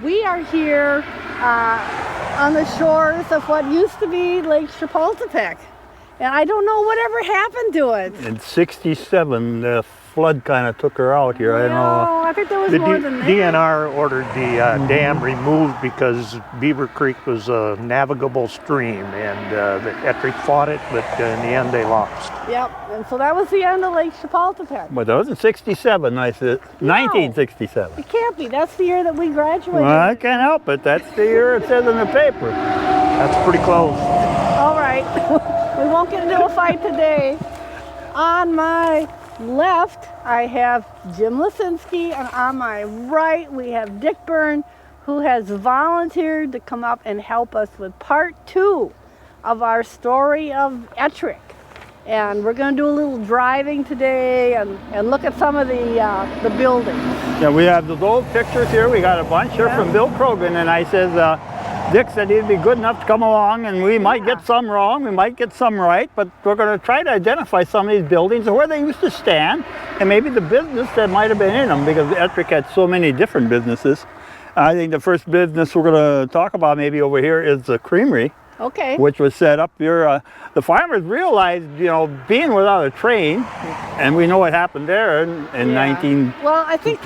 We are here on the shores of what used to be Lake Chapultepec. And I don't know whatever happened to it. In '67, the flood kind of took her out here. I don't know. I think there was more than that. DNR ordered the dam removed because Beaver Creek was a navigable stream, and the Ettrick fought it, but in the end they lost. Yep, and so that was the end of Lake Chapultepec. But that was in '67, I said. No. 1967. It can't be. That's the year that we graduated. Well, I can't help it. That's the year it says in the paper. That's pretty close. All right. We won't get into a fight today. On my left, I have Jim Lisinski, and on my right, we have Dick Beirne, who has volunteered to come up and help us with part 2 of our story of Ettrick. And we're going to do a little driving today and look at some of the buildings. Yeah, we have those old pictures here. We got a bunch here from Bill Krogan, and I says, Dick said he'd be good enough to come along, and we might get some wrong, we might get some right, but we're going to try to identify some of these buildings and where they used to stand, and maybe the business that might have been in them, because Ettrick had so many different businesses. I think the first business we're going to talk about maybe over here is the creamery. Okay. Which was set up here. The farmers realized, you know, being without a train, and we know what happened there in 1920s. Well, I think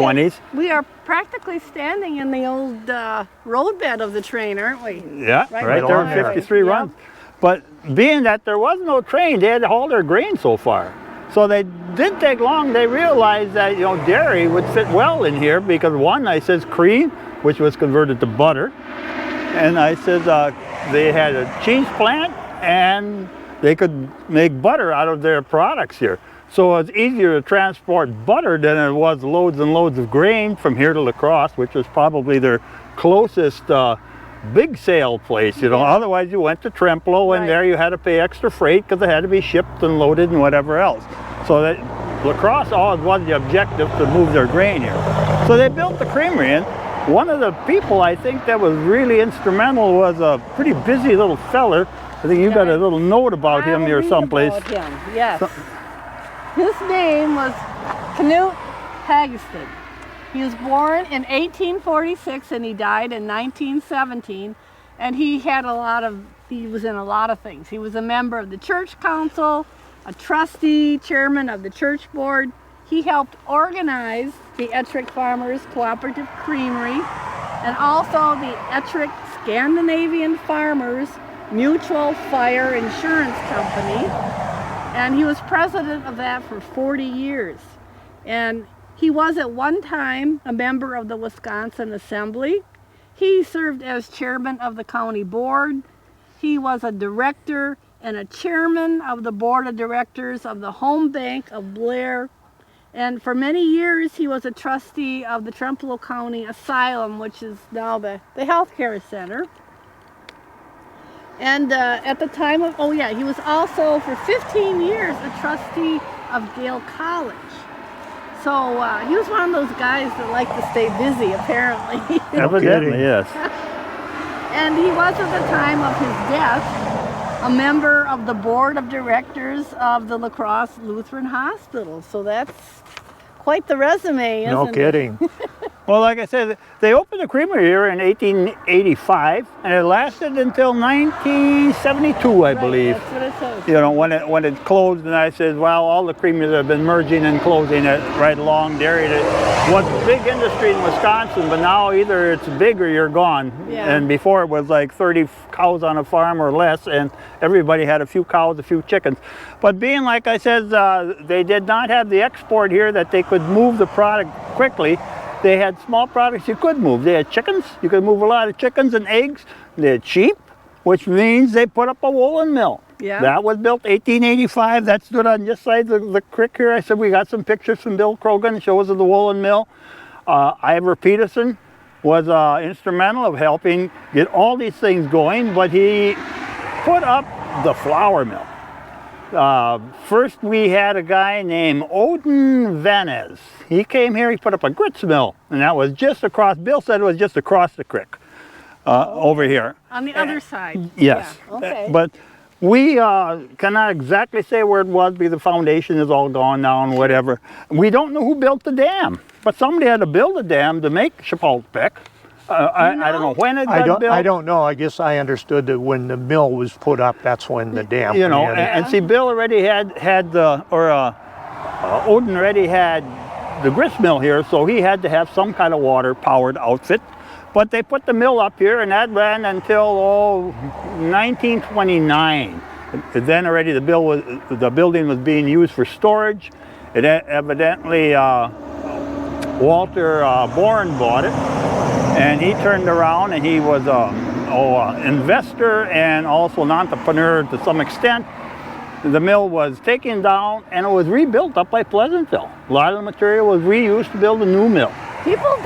we are practically standing in the old roadbed of the train, aren't we? Yeah, right there in 53 runs. But being that there was no train, they had to haul their grain so far. So they didn't take long. They realized that, you know, dairy would fit well in here because one, I says cream, which was converted to butter, and I said they had a cheese plant and they could make butter out of their products here. So it's easier to transport butter than it was loads and loads of grain from here to La Crosse, which was probably their closest big sale place, you know. Otherwise you went to Trempealeau, and there you had to pay extra freight because it had to be shipped and loaded and whatever else. So that La Crosse always was the objective to move their grain here. So they built the creamery, and one of the people I think that was really instrumental was a pretty busy little feller. I think you got a little note about him here someplace. About him, yes. His name was Knut Hagestad. He was born in 1846 and he died in 1917. And he was in a lot of things. He was a member of the church council, a trustee, chairman of the church board. He helped organize the Ettrick Farmers Cooperative Creamery and also the Ettrick Scandinavian Farmers Mutual Fire Insurance Company. And he was president of that for 40 years. And he was at one time a member of the Wisconsin Assembly. He served as chairman of the county board. He was a director and a chairman of the board of directors of the Home Bank of Blair. And for many years, he was a trustee of the Trempealeau County Asylum, which is now the health care center. And at the time of, he was also for 15 years a trustee of Gale College. So he was one of those guys that like to stay busy, apparently. Evidently, yes. And he was at the time of his death a member of the board of directors of the La Crosse Lutheran Hospital. So that's quite the resume, isn't it? No kidding. Well, like I said, they opened the creamery here in 1885, and it lasted until 1972, I believe. That's what it says. You know, when it closed, and I said, well, all the creameries have been merging and closing it right along dairy. It was a big industry in Wisconsin, but now either it's big or you're gone. Yeah. And before it was like 30 cows on a farm or less, and everybody had a few cows, a few chickens. But being, like I said, they did not have the export here that they could move the product quickly. They had small products you could move. They had chickens. You could move a lot of chickens and eggs. They had sheep, which means they put up a woolen mill. Yeah. That was built 1885. That stood on this side of the creek here. I said we got some pictures from Bill Krogan, shows of the woolen mill. Ivor Peterson was instrumental of helping get all these things going, but he put up the flour mill. First we had a guy named Odin Vanez. He came here, he put up a grits mill, and that was just across, Bill said it was just across the creek over here. On the other side? Yes. Yeah. Okay. But we cannot exactly say where it was because the foundation is all gone now and whatever. We don't know who built the dam, but somebody had to build a dam to make Chapultepec. I don't know when it got built. I don't know. I guess I understood that when the mill was put up, that's when the dam. You know, and see, Bill already had the, Odin already had the grist mill here, so he had to have some kind of water-powered outfit. But they put the mill up here, and that ran until 1929. Then already the building was being used for storage. It evidently Walter Beirne bought it, and he turned around, and he was an investor and also an entrepreneur to some extent. The mill was taken down and it was rebuilt up by Pleasantville. A lot of the material was reused to build a new mill. People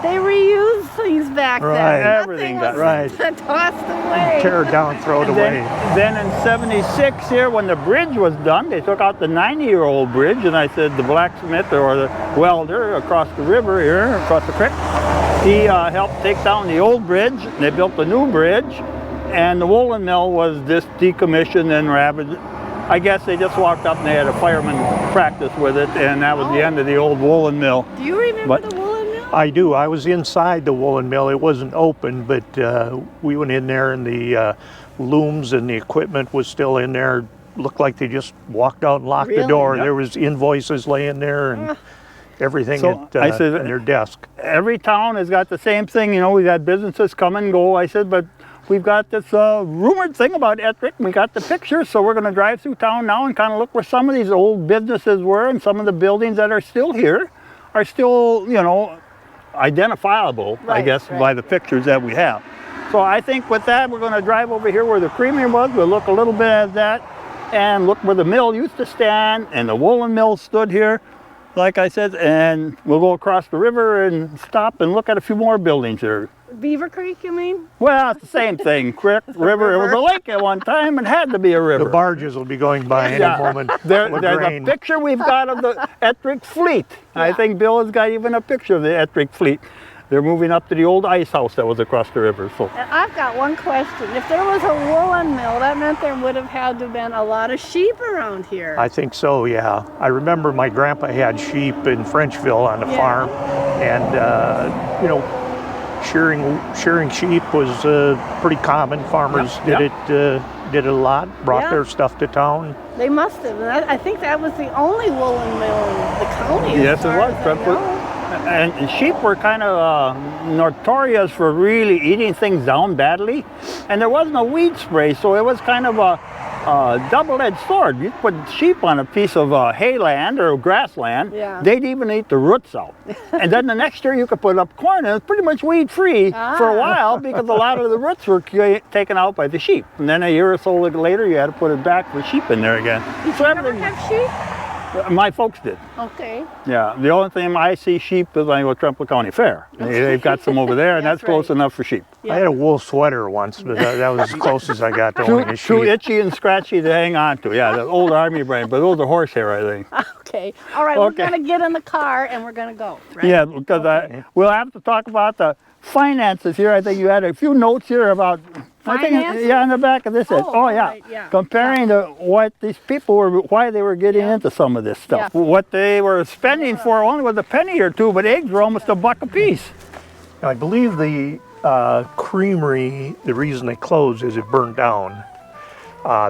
they reused things back Right. then. Everything Nothing got was tossed away. Tear it down, throw it away. Then in '76 here, when the bridge was done, they took out the 90-year-old bridge, and I said the blacksmith or the welder across the river here, across the creek, he helped take down the old bridge. They built a new bridge, and the woolen mill was just decommissioned and ravaged. I guess they just walked up and they had a fireman practice with it, and that was the end of the old woolen mill. Do you remember the woolen mill? I do. I was inside the woolen mill. It wasn't open, but we went in there, and the looms and the equipment was still in there. Looked like they just walked out and locked the door. Yep. There was invoices laying there and everything So at, I said, in their desk. Every town has got the same thing. You know, we've had businesses come and go. I said, but we've got this rumored thing about Ettrick. We got the pictures, so we're going to drive through town now and kind of look where some of these old businesses were, and some of the buildings that are still here are still, you know, identifiable, I guess, by the pictures that we have. So I think with that, we're going to drive over here where the creamery was. We'll look a little bit at that and look where the mill used to stand, and the woolen mill stood here, like I said, and we'll go across the river and stop and look at a few more buildings here. Beaver Creek, you mean? Well, it's the same thing. Creek, river. It was a lake at one time and had to be a river. The barges will be going by any moment. There's a picture we've got of the Ettrick fleet. Yeah. I think Bill has got even a picture of the Ettrick fleet. They're moving up to the old ice house that was across the river. So I've got one question. If there was a woolen mill, that meant there would have had to have been a lot of sheep around here. I think so, yeah. I remember my grandpa had sheep in Frenchville on the farm, and you know, shearing sheep was pretty common. Farmers did it a lot. Brought their stuff to town. They must have. I think that was the only woolen mill in the county. Yes, it was. And sheep were kind of notorious for really eating things down badly, and there wasn't a weed spray, so it was kind of a double-edged sword. You put sheep on a piece of hayland or grassland, they'd even eat the roots out. And then the next year you could put up corn, and it was pretty much weed-free for a while because a lot of the roots were taken out by the sheep. And then a year or so later, you had to put it back with sheep in there again. Did you ever have sheep? My folks did. Okay. Yeah, the only time I see sheep is when I go to Trempealeau County Fair. They've got some over there, and that's close enough for sheep. I had a wool sweater once, but that was as close as I got to owning a sheep. Too itchy and scratchy to hang on to. Yeah, the old army brain, but those are horsehair, I think. Okay. All right, we're going to get in the car and we're going to go, right? Yeah, because we'll have to talk about the finances here. I think you had a few notes here about finance? In the back of this. Right, comparing to what these people were, why they were getting into some of this stuff. Yeah. What they were spending for only was a penny or two, but eggs were almost $1 a piece. I believe the creamery, the reason they closed is it burned down.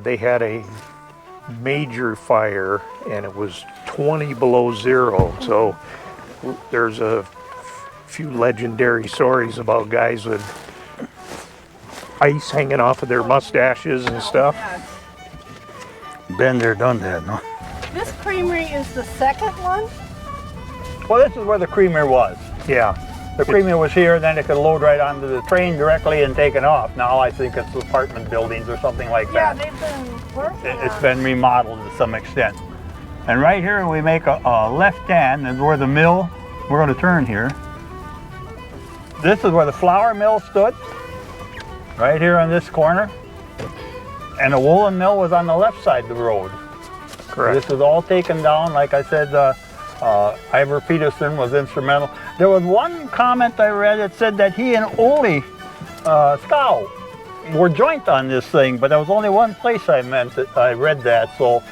They had a major fire and it was 20 below zero. So there's a few legendary stories about guys with ice hanging off of their mustaches and stuff. Been there, done that, no? This creamery is the second one? Well, this is where the creamery was. Yeah. The creamery was here, then it could load right onto the train directly and take it off. Now I think it's apartment buildings or something like that. Yeah, they've been working It's been remodeled to some extent. And right here we make a left hand, and where the mill, we're going to turn here. This is where the flour mill stood, right here on this corner. And the woolen mill was on the left side of the road. Correct. This was all taken down, like I said, Ivor Peterson was instrumental. There was one comment I read that said that he and Ole Scow were joint on this thing, but there was only one place I read that, so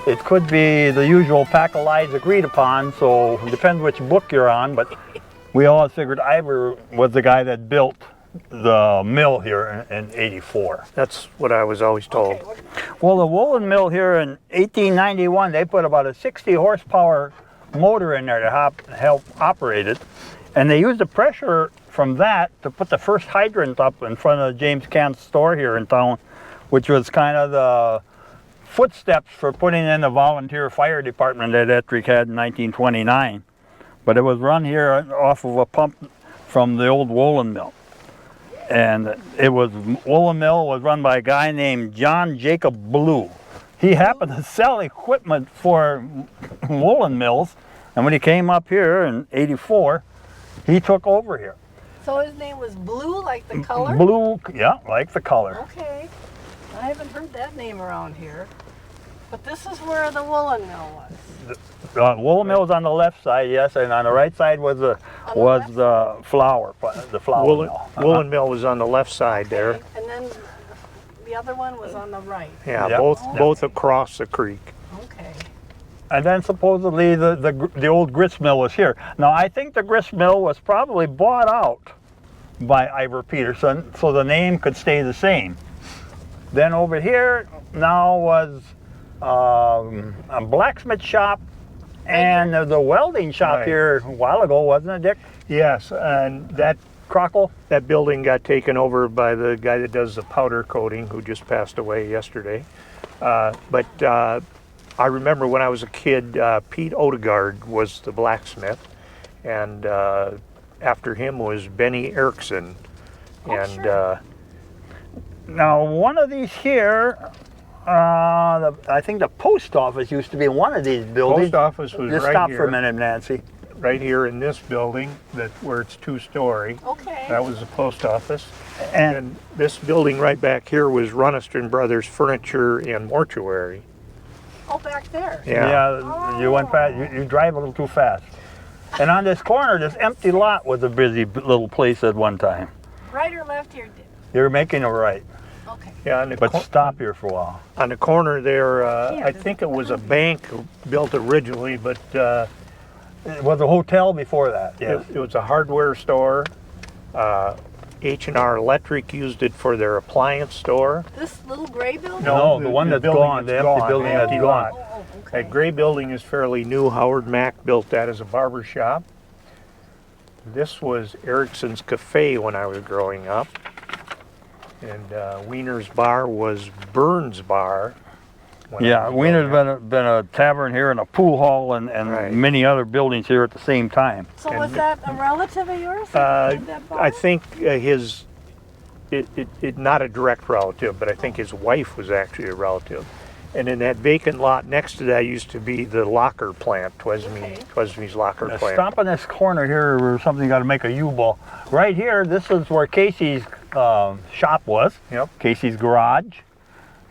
it could be the usual pack of lies agreed upon, so it depends which book you're on, but we always figured Ivor was the guy that built the mill here in 84. That's what I was always told. Okay, Well, the woolen mill here in 1891, they put about a 60 horsepower motor in there to help operate it. And they used the pressure from that to put the first hydrant up in front of James Camp's store here in town, which was kind of the footsteps for putting in the volunteer fire department that Ettrick had in 1929. But it was run here off of a pump from the old woolen mill. And woolen mill was run by a guy named John Jacob Blue. He happened to sell equipment for woolen mills, and when he came up here in 84, he took over here. so his name was Blue, like the color? Blue, yeah, like the color. Okay. I haven't heard that name around here. But this is where the woolen mill was. The woolen mill was on the left side, yes, and on the right side was the flour Woolen, mill. woolen mill was on the left side there. Okay, and then the other one was on the right. Yeah, Yep. both across the creek. Okay. And then supposedly the old grist mill was here. Now I think the grist mill was probably bought out by Ivor Peterson so the name could stay the same. Then over here now was a blacksmith shop and the welding shop Right. here a while ago, wasn't it, Dick? Yes, and that building got taken over by the guy that does the powder coating, who just passed away yesterday. But I remember when I was a kid, Pete Odegaard was the blacksmith, and after him was Benny Erickson. And sure. Now one of these here, I think the post office used to be in one of these buildings. post office was Just right stop here, for a minute, Nancy. right here in this building, where it's two-story. Okay. That was the post office. And And this building right back here was Runiston Brothers Furniture and Mortuary. Oh, back there. yeah, you went fast. You drive a little too fast. And on this corner, this empty lot was a busy little place at one time. Right or left here? You're making a right, Okay. Yeah, on the, but stop here for a while. on the corner there, Yeah, I think it was a bank built originally, but It was a hotel before that. Yes. it was a hardware store. H&R Electric used it for their appliance store. This little gray building? No, the one that's building gone, the empty building that's empty gone. lot. Oh, okay. That gray building is fairly new. Howard Mack built that as a barber shop. This was Erickson's Cafe when I was growing up. And Wiener's Bar was Burns Bar. when I Yeah, was Wiener's growing up. been a tavern here and a pool hall and Right. many other buildings here at the same time. So was that a relative of yours? Uh, that did that bar? I think not a direct relative, but I think his wife was actually a relative. And in that vacant lot next to that used to be the locker plant, Twesme's locker Now, plant. stop in this corner here where something got to make a U-ball. Right here, this is where Casey's shop was. Yep. Casey's garage.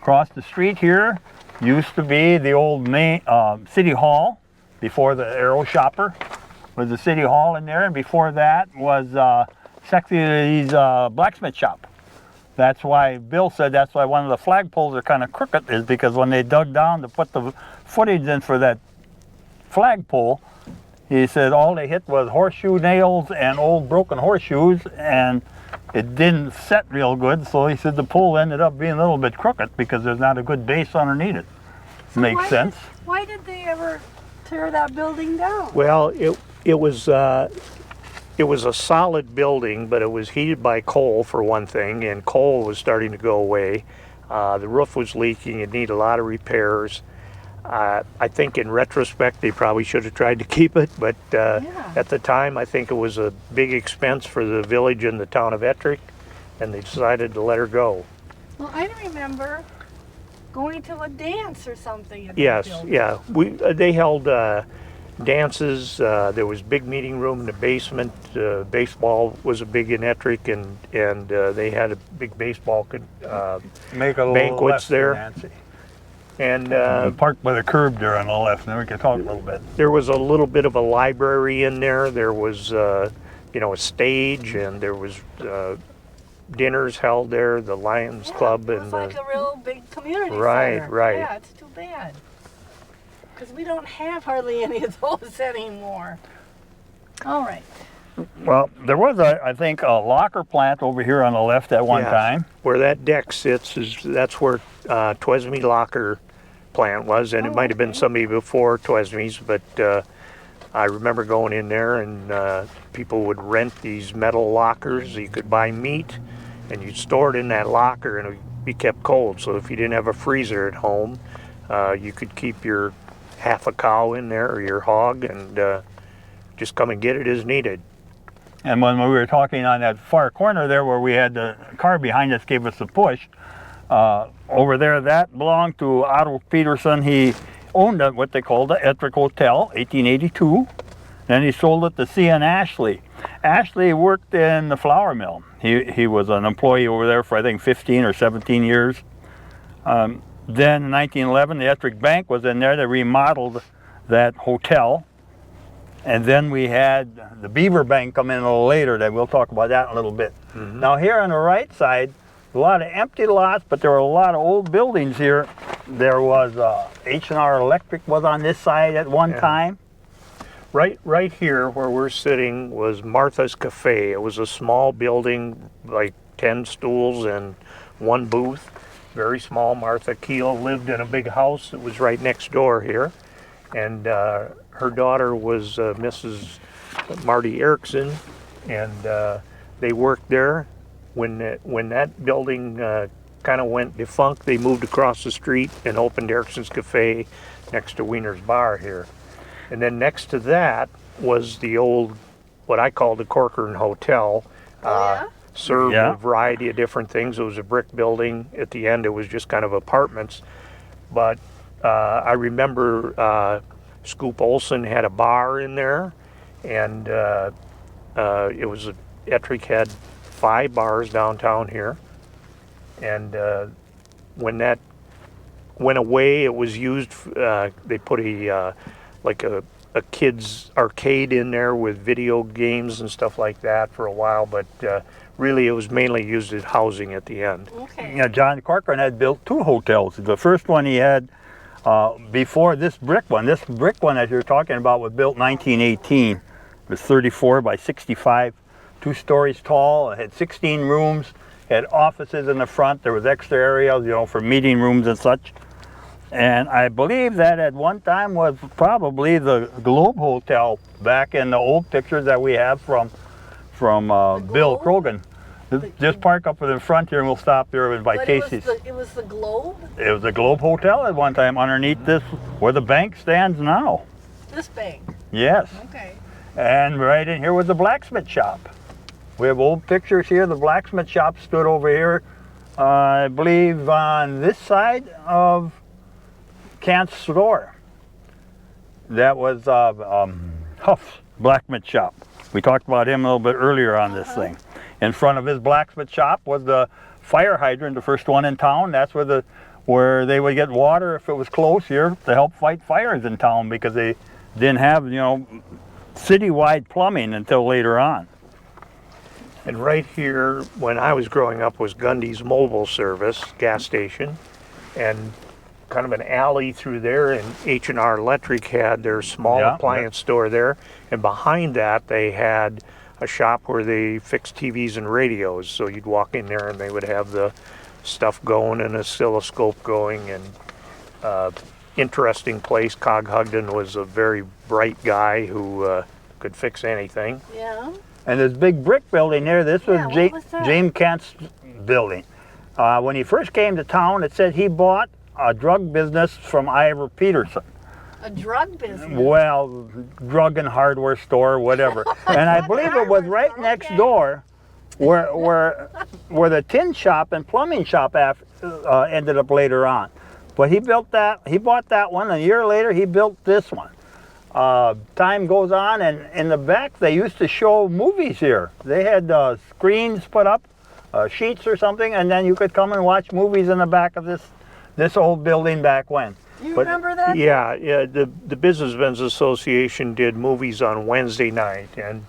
Across the street here used to be the old main city hall before the Aero Shopper. Was the city hall in there, and before that was Sexy's blacksmith shop. That's why Bill said that's why one of the flagpoles are kind of crooked, is because when they dug down to put the footage in for that flagpole, he said all they hit was horseshoe nails and old broken horseshoes, and it didn't set real good. So he said the pole ended up being a little bit crooked because there's not a good base underneath it. So Makes sense. Why did they ever tear that building down? Well, it was a solid building, but it was heated by coal for one thing, and coal was starting to go away. The roof was leaking; it needed a lot of repairs. I think in retrospect they probably should have tried to keep it, but at the time I think it was a big expense for the village and the town of Ettrick, and they decided to let her go. Well, I remember going to a dance or something. At Yes, that building. yeah. They held dances. There was big meeting room in the basement. Baseball was a big in Ettrick, and they had a big baseball Make a little banquets left, there. Nancy. and Parked by the curb there on the left, and then we can talk a little bit. there was a little bit of a library in there. There was a stage, and there was dinners held there. The Lions Club It was and like a real big community Right, center. right. Yeah, it's too bad. Because we don't have hardly any of those anymore. All right. Well, there was, I think, a locker plant over here on the left at one Yes. time. Where that deck sits that's where Twesme locker plant was, and it might have been somebody before Twesme's, but I remember going in there and people would rent these metal lockers. You could buy meat and you'd store it in that locker and it would be kept cold. So if you didn't have a freezer at home, you could keep your half a cow in there or your hog and just come and get it as needed. And when we were talking on that far corner there where we had the car behind us gave us a push, over there that belonged to Otto Peterson. He owned what they called the Ettrick Hotel, 1882. Then he sold it to C.N. Ashley. Ashley worked in the flour mill. He was an employee over there for I think 15 or 17 years. Then in 1911 the Ettrick Bank was in there. They remodeled that hotel. And then we had the Beaver Bank come in a little later. That we'll talk about that in a little bit. Mm-hmm. Now here on the right side, a lot of empty lots, but there were a lot of old buildings here. There was H&R Electric was on this side at one time. Right here where we're sitting was Martha's Cafe. It was a small building, like 10 stools and one booth. Very small. Martha Keel lived in a big house that was right next door here. And her daughter was Mrs. Marty Erickson, and they worked there. When that building kind of went defunct, they moved across the street and opened Erickson's Cafe next to Wiener's Bar here. And then next to that was the old, what I call the Corcoran Hotel. Served a variety of different things. It was a brick building. At the end, it was just kind of apartments. But I remember Scoop Olson had a bar in there, and it was Ettrick had 5 bars downtown here. And when that went away, it was used. They put a kids arcade in there with video games and stuff like that for a while, but really it was mainly used as housing at the end. Okay. Yeah, John Corcoran had built 2 hotels. The first one he had before this brick one. This brick one that you're talking about was built in 1918. It was 34 by 65, 2 stories tall. It had 16 rooms, had offices in the front. There was extra areas, for meeting rooms and such. And I believe that at one time was probably the Globe Hotel back in the old pictures that we have from Bill Krogan. Just park up in the front here and we'll stop there by Casey's. It was the Globe? It was the Globe Hotel at one time underneath this, where the bank stands now. This bank? Yes. Okay. And right in here was the blacksmith shop. We have old pictures here. The blacksmith shop stood over here, I believe on this side of Kant's store. That was Huff's blacksmith shop. We talked about him a little bit earlier on this thing. In front of his blacksmith shop was the fire hydrant, the first one in town. That's where they would get water if it was close here to help fight fires in town, because they didn't have citywide plumbing until later on. And right here, when I was growing up, was Gundy's Mobile Service gas station, and kind of an alley through there, and H&R Electric had their small appliance store there, and behind that they had a shop where they fixed TVs and radios. So you'd walk in there and they would have the stuff going and an oscilloscope going, and interesting place. Cog Hugden was a very bright guy who could fix anything. Yeah. And this big brick building there, this was James Kant's building. When he first came to town, it said he bought a drug business from Ivor Peterson. A drug business? Well, drug and hardware store, whatever. And I believe it was right next door where the tin shop and plumbing shop ended up later on. But he bought that one, and a year later he built this one. Time goes on, and in the back they used to show movies here. They had screens put up, sheets or something, and then you could come and watch movies in the back of this old building back when. You remember that? Yeah. The Businessmen's Association did movies on Wednesday night, and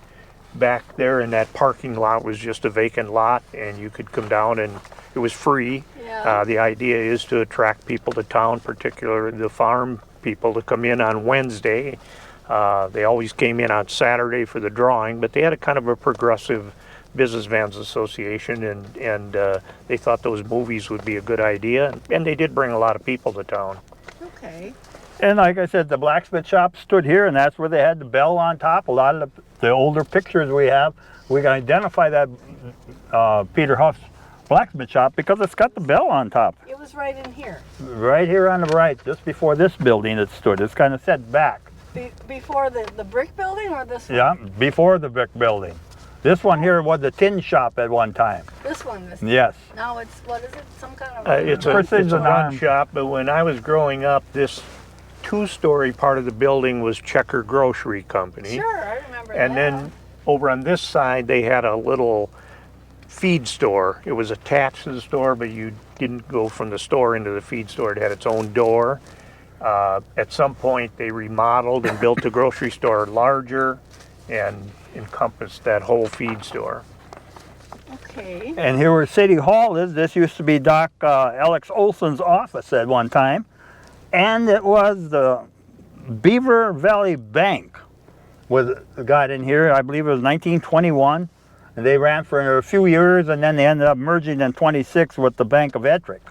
back there in that parking lot was just a vacant lot, and you could come down and it was free. Yeah. The idea is to attract people to town, particularly the farm people, to come in on Wednesday. They always came in on Saturday for the drawing, but they had a kind of a progressive business vans association, and they thought those movies would be a good idea, and they did bring a lot of people to town. Okay. And like I said, the blacksmith shop stood here, and that's where they had the bell on top. A lot of the older pictures we have, we can identify that Peter Huff's blacksmith shop because it's got the bell on top. It was right in here. Right here on the right, just before this building it stood. It's kind of set back. Before the brick building or this one? Yeah, before the brick building. This one here was a tin shop at one time. This one? Yes. Now it's, what is it, some kind of... It's a run shop, but when I was growing up, this two-story part of the building was Checker Grocery Company. Sure, I remember that. And then over on this side, they had a little feed store. It was attached to the store, but you didn't go from the store into the feed store. It had its own door. At some point, they remodeled and built the grocery store larger and encompassed that whole feed store. Okay. And here where City Hall is, this used to be Doc Alex Olson's office at one time. And it was the Beaver Valley Bank got in here. I believe it was 1921. And they ran for a few years, and then they ended up merging in 26 with the Bank of Ettrick.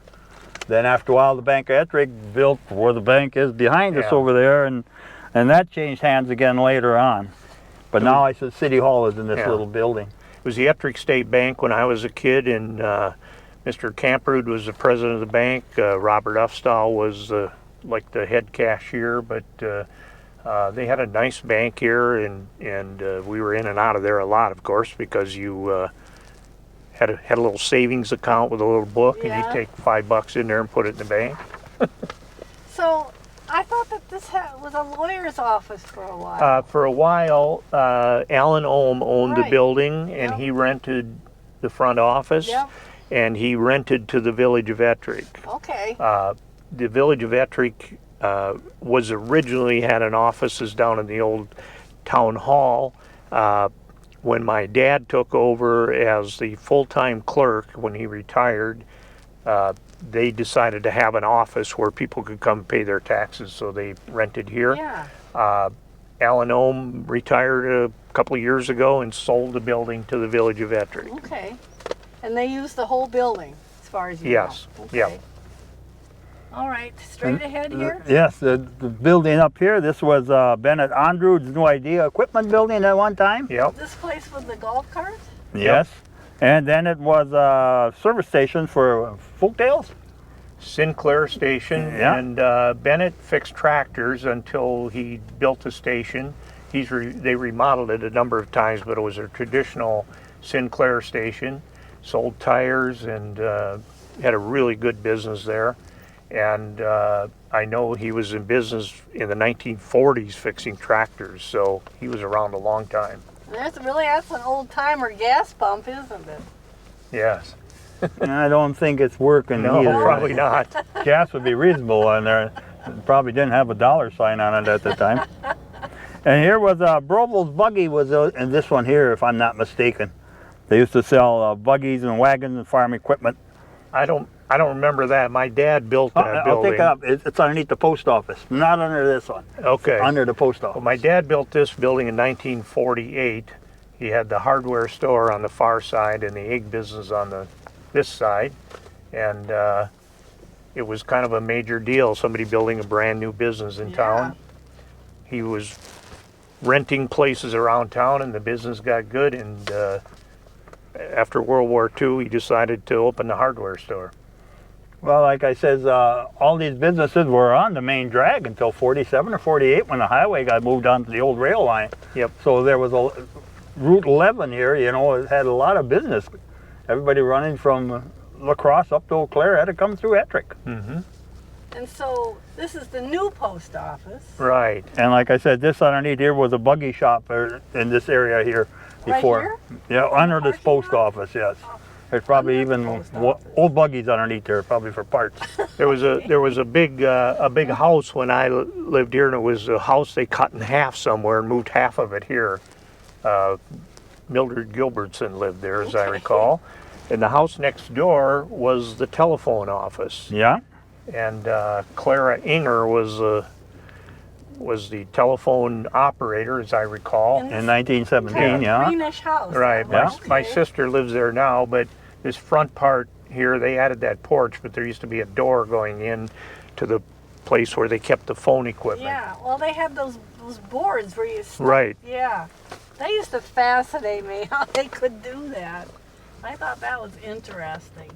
Then after a while, the Bank of Ettrick built where the bank is behind us over there, and that changed hands again later on. But now I said City Hall is in this little building. It was the Ettrick State Bank when I was a kid, and Mr. Camperud was the president of the bank. Robert Ufstall was like the head cashier, but they had a nice bank here, and we were in and out of there a lot, of course, because you had a little savings account with a little book, and you'd take $5 in there and put it in the bank. So I thought that this was a lawyer's office for a while. For a while, Alan Ohm owned the building, and he rented the front office, and he rented to the Village of Ettrick. Okay. The Village of Ettrick was originally had an offices down in the old town hall. When my dad took over as the full-time clerk, when he retired, they decided to have an office where people could come pay their taxes, so they rented here. Yeah. Alan Ohm retired a couple of years ago and sold the building to the Village of Ettrick. Okay. And they used the whole building, as far as you know? Yes. Okay. Yeah. All right, straight ahead here? Yes, the building up here, this was Bennett Andrew's New Idea Equipment Building at one time. Yep. This place with the golf carts? Yes. And then it was a service station for Folktales. Sinclair Station, and Bennett fixed tractors until he built the station. They remodeled it a number of times, but it was a traditional Sinclair station. Sold tires and had a really good business there. And I know he was in business in the 1940s fixing tractors, so he was around a long time. That's an old-timer gas pump, isn't it? Yes. I don't think it's working No, either. probably not. Gas would be reasonable on there. It probably didn't have a dollar sign on it at the time. And here was Brobel's Buggy was in this one here, if I'm not mistaken. They used to sell buggies and wagons and farm equipment. I don't remember that. My dad built that building. I'll take it up. It's underneath the post office, not under this one. Okay. Under the post office. Well, my dad built this building in 1948. He had the hardware store on the far side and the egg business on this side, and it was kind of a major deal. Somebody building a brand new business in town. He was renting places around town, and the business got good. And after World War II, he decided to open the hardware store. Well, like I says, all these businesses were on the main drag until 47 or 48 when the highway got moved onto the old rail line. Yep. So there was a Route 11 here, you know, it had a lot of business. Everybody running from La Crosse up to Eau Claire had to come through Ettrick. Mm-hmm. And so this is the new post office. Right. And like I said, this underneath here was a buggy shop in this area here before. Right here? Yeah, under this post office, yes. There's probably even old buggies underneath there, probably for parts. There was a big house when I lived here, and it was a house they cut in half somewhere and moved half of it here. Mildred Gilbertson lived there, as I recall. And the house next door was the telephone office. Yeah. And Clara Inger was was the telephone operator, as I recall. And In 1917, kind of yeah. greenish house. Right. Yeah. My Okay. sister lives there now, but this front part here, they added that porch, but there used to be a door going in to the place where they kept the phone equipment. Yeah, well, they had those boards where you stuck. Right. Yeah. That used to fascinate me, how they could do that. I thought that was interesting.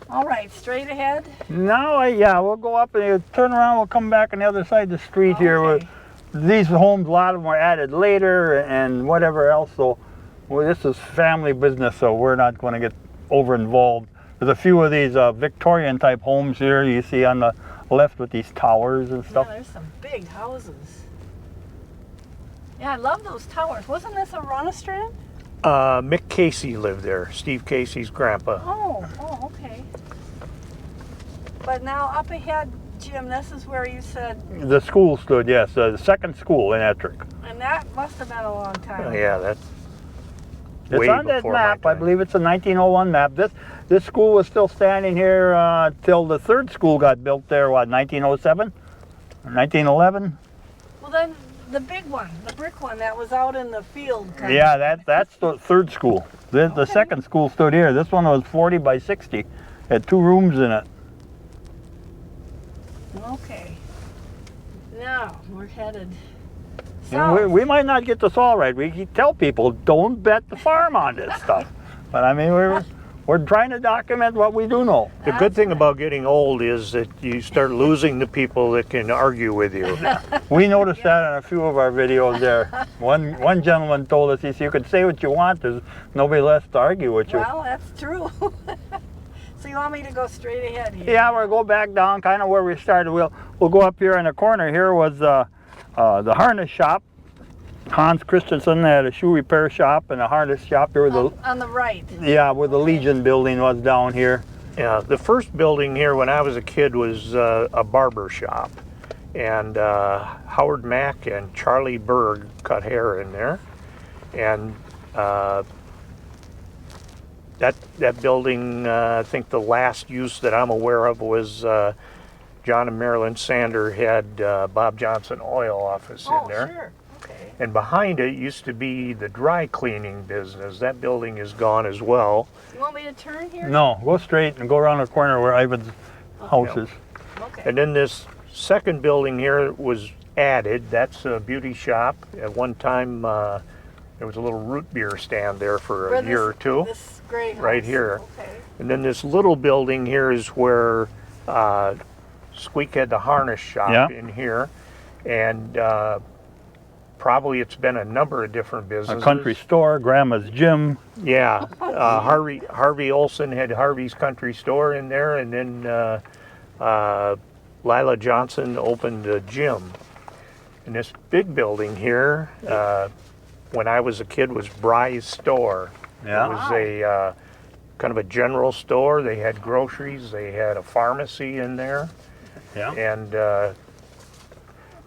All right, straight ahead. Now, yeah, we'll go up and you turn around. We'll come back on the other side of the street here. Okay. These homes, a lot of them were added later, and whatever else. So, well, this is family business, so we're not going to get over involved. There's a few of these Victorian type homes here. You see on the left with these towers and Yeah, stuff. there's some big houses. Yeah, I love those towers. Wasn't this a Runastrand? Mick Casey lived there, Steve Casey's grandpa. Oh, okay. But now up ahead, Jim, this is where you said, The school stood, yes, the second school in Ettrick. and that must have been a long time. Yeah, that's It's way on that before my map. I time. believe it's a 1901 map. This school was still standing here till the third school got built there. What, 1907, 1911? Well, then the big one, the brick one that was out in the field. kind of. Yeah, that's the third school. The Okay. second school stood here. This one was 40 by 60. Had 2 rooms in it. Okay. Now we're headed You know, south. we might not get this all right. We tell people don't bet the farm on this stuff. But I mean, we're trying to document what we do know. The good thing about getting old is that you start losing the people that can argue with you. We noticed that in a few of our videos there. One gentleman told us, he said, you can say what you want, there's nobody left to argue with you. Well, that's true. So you want me to go straight ahead here? Yeah, we'll go back down kind of where we started. We'll go up here in the corner. Here was the harness shop. Hans Christensen had a shoe repair shop and a harness shop. Here were On the right. where the Legion building was down here. Yeah, the first building here when I was a kid was a barber shop. And Howard Mack and Charlie Berg cut hair in there. And that building, I think the last use that I'm aware of was John and Marilyn Sander had Bob Johnson Oil office in there. Sure. Okay. And behind it used to be the dry cleaning business. That building is gone as well. You want me to turn here? No, go straight and go around the corner where Ivan's house is. Okay. And then this second building here was added. That's a beauty shop. At one time, there was a little root beer stand there for a year or two. This gray house. Right here. Okay. And then this little building here is where Squeak had the harness shop Yeah. in here. And probably it's been a number of different businesses. A country store, Grandma's Gym. Yeah, Harvey Olson had Harvey's Country Store in there, and then Lila Johnson opened a gym. And this big building here, when I was a kid, was Bry's Store. Yeah. It was a kind of a general store. They had groceries. They had a pharmacy in there, Yeah. and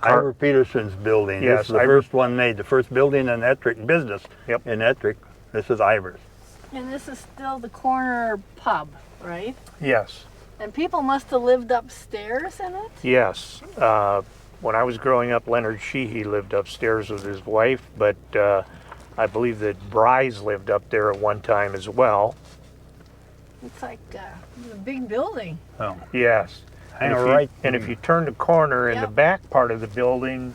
Ivor Peterson's building. Yes, This is the Ivor- first one made, the first building in Ettrick business. Yep. In Ettrick. This is Ivor's. And this is still the corner pub, right? yes. And people must have lived upstairs in it? Yes. When I was growing up, Leonard Sheehy lived upstairs with his wife, but I believe that Bry's lived up there at one time as well. It's like a big building. So, Yes. hang And if right. and if you turn the corner in the Yep. back part of the building,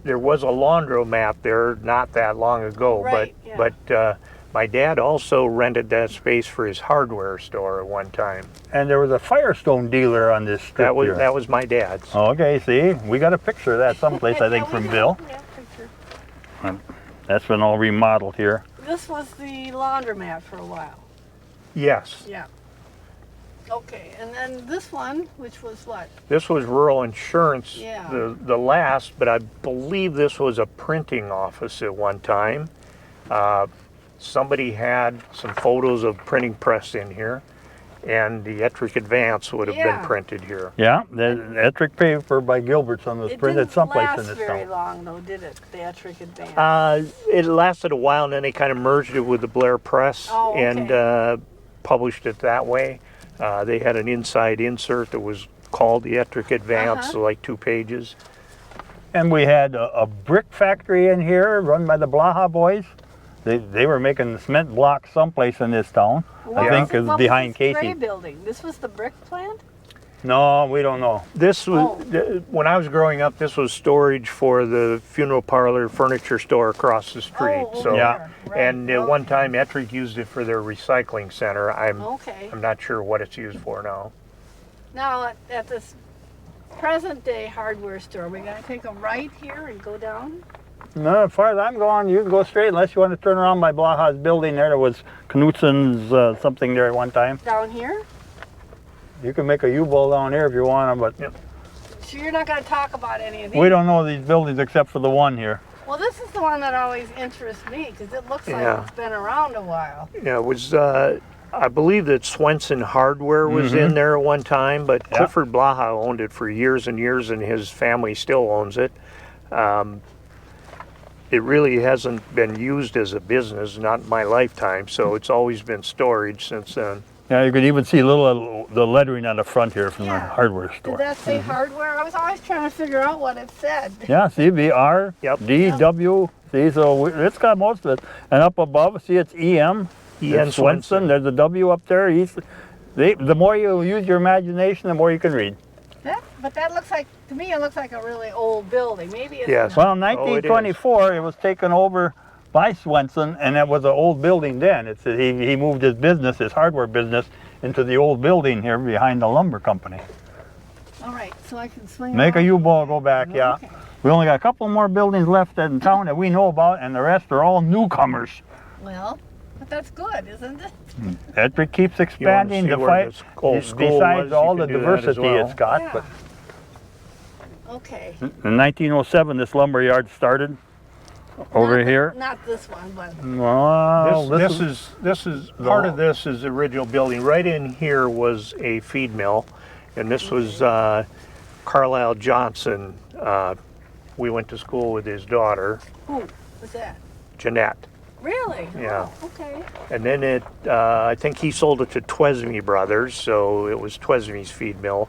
there was a laundromat there not that long ago. Right, yeah. But my dad also rented that space for his hardware store at one time. And there was a Firestone dealer on this strip here. That was my dad's. Okay, see, we got a picture of that someplace, I think, Yeah, we from do. Bill. Yeah, picture. That's been all remodeled here. This was the laundromat for a while. Yes. Yeah. Okay, and then this one, which was what? This was rural insurance, Yeah. the last, but I believe this was a printing office at one time. Somebody had some photos of printing press in here, and the Ettrick Advance would have Yeah. been printed here. Yeah, the Ettrick paper by Gilbertson was It printed didn't someplace last in this very town. long though, did it? The Ettrick Advance. It lasted a while, and then they kind of merged it with the Blair Press Oh, okay. and published it that way. They had an inside insert that was called the Ettrick Advance, so like 2 pages. And we had a brick factory in here run by the Blaha boys. They were making cement blocks someplace in this town. I think it was behind Casey. Casey. Building. This was the brick plant? No, we don't know. This was, when I was growing up, this was storage for the funeral parlor furniture store across the street. So, yeah. Right. And at one time, Ettrick used it for their recycling center. I'm not sure what it's used for now. Now, at this present day hardware store, we're going to take a right here and go down? No, as far as I'm going, you can go straight unless you want to turn around by Blaha's building there. There was Knutsen's something there at one time. Down here? You can make a U-bowl down here if you want to, but... Yep. So you're not going to talk about any of these? We don't know these buildings except for the one here. Well, this is the one that always interests me because it looks like it's been around a while. Yeah, it was, I believe that Swenson Hardware was in there at one time, but Clifford Blaha owned it for years and years, and his family still owns it. It really hasn't been used as a business, not in my lifetime, so it's always been storage since then. Yeah, you could even see the lettering on the front here from the hardware store. Did that say hardware? I was always trying to figure out what it said. Yeah, see, BR, DW, see, so it's got most of it. And up above, see, it's EM. E.N. Swenson. There's a W up there. The more you use your imagination, the more you can read. But that looks like, to me, it looks like a really old building. Maybe it's Yes. Well, in 1924, it was taken over by Swenson, and it was an old building then. He moved his business, his hardware business, into the old building here behind the lumber company. All right, so I can swing Make a around. U-bowl, go back, yeah. Okay. We only got a couple more buildings left in town that we know about, and the rest are all newcomers. Well, but that's good, isn't it? Ettrick keeps expanding You wanna see where this old school besides was, all you the can do that as diversity well. it's got. Yeah. But Okay. in 1907, this lumber yard started over here. Not this one, but Well, This is part of this is the original building. Right in here was a feed mill, and this was Carlisle Johnson. We went to school with his daughter, who was that? Jeanette. Really? Yeah. Oh, okay. And then I think he sold it to Twesme Brothers, so it was Twesme's feed mill.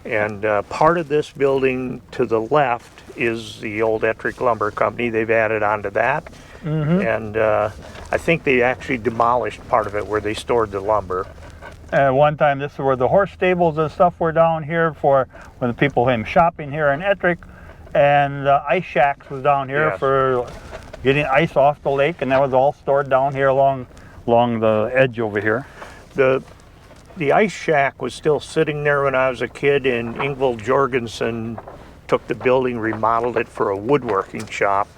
And part of this building to the left is the old Ettrick Lumber Company. They've added on to that. And I think they actually demolished part of it where they stored the lumber. One time, this is where the horse stables and stuff were down here for when the people came shopping here in Ettrick. And the ice shacks was down here for getting ice off the lake, and that was all stored down here along the edge over here. The ice shack was still sitting there when I was a kid, and Ingvild Jorgensen took the building, remodeled it for a woodworking shop.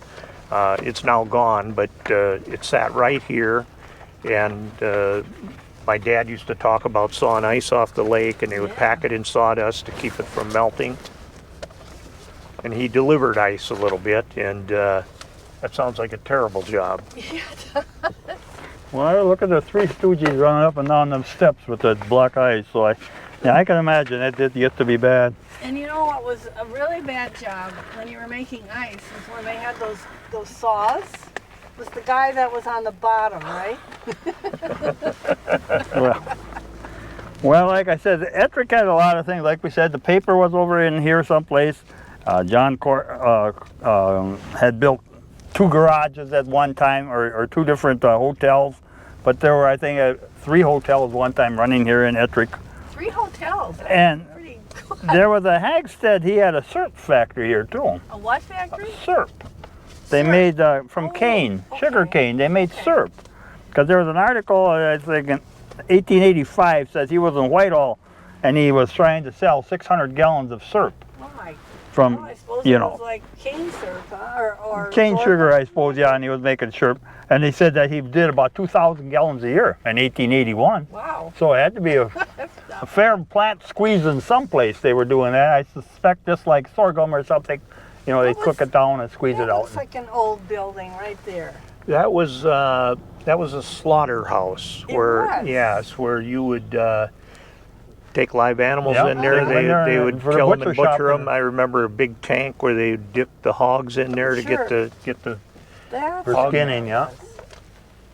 It's now gone, but it sat right here, and my dad used to talk about sawing ice off the lake, and they would pack it in sawdust to keep it from melting. And he delivered ice a little bit, and that sounds like a terrible job. Well, look at the Three Stooges running up and down them steps with the black eyes. So I can imagine it did get to be bad. And you know what was a really bad job when you were making ice was when they had those saws. Was the guy that was on the bottom, right? Well, like I said, Ettrick had a lot of things. Like we said, the paper was over in here someplace. John had built 2 garages at one time, or 2 different hotels. But there were, I think, 3 hotels one time running here in Ettrick. 3 hotels. And pretty good. there was a Hagstead, he had a syrup factory here too. A what factory? Syrup. They made from cane, sugar cane, they made syrup. Because there was an article, I think in 1885, says he was in Whitehall and he was trying to sell 600 gallons of syrup. Oh my. From, I suppose you it know. was like cane syrup, huh? Or Cane sugar, I suppose, yeah, and he was making syrup. And they said that he did about 2,000 gallons a year in 1881. Wow. So it had to be a fair plant squeezing someplace they were doing that. I suspect just like sorghum or something, you know, they cook it down and squeeze it out. Looks like an old building right there. That was a slaughterhouse where you would take live animals in there. They would kill them and butcher them. I remember a big tank where they would dip the hogs in there to get the for skinning, yeah.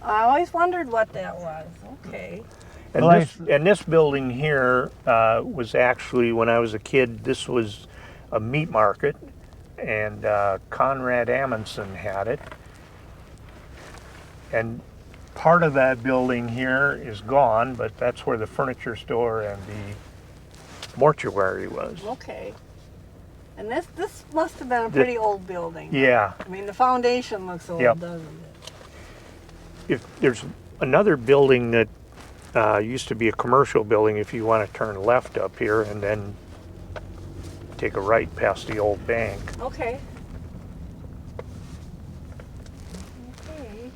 I always wondered what that was. Okay. And Well, this building here was actually, when I was a kid, this was a meat market, and Conrad Amundsen had it. And part of that building here is gone, but that's where the furniture store and the mortuary was. Okay. And this must have been a pretty old building. Yeah. I mean, the foundation looks old, Yep. doesn't it? If there's another building that used to be a commercial building, if you want to turn left up here and then take a right past the old bank. Okay. Okay.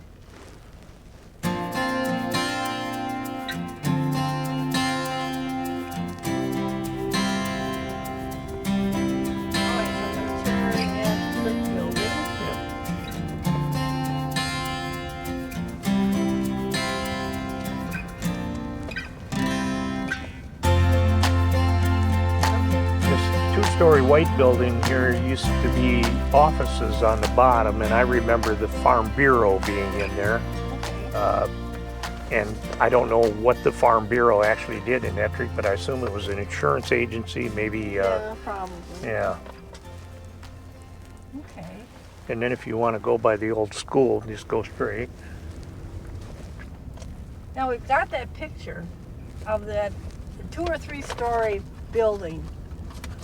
Two-story white building here used to be offices on the bottom, and I remember the Farm Bureau being in there. And I don't know what the Farm Bureau actually did in Ettrick, but I assume it was an insurance agency, maybe. Yeah, probably. Yeah. Okay. And then if you want to go by the old school, just go straight. Now we've got that picture of that 2 or 3 story building.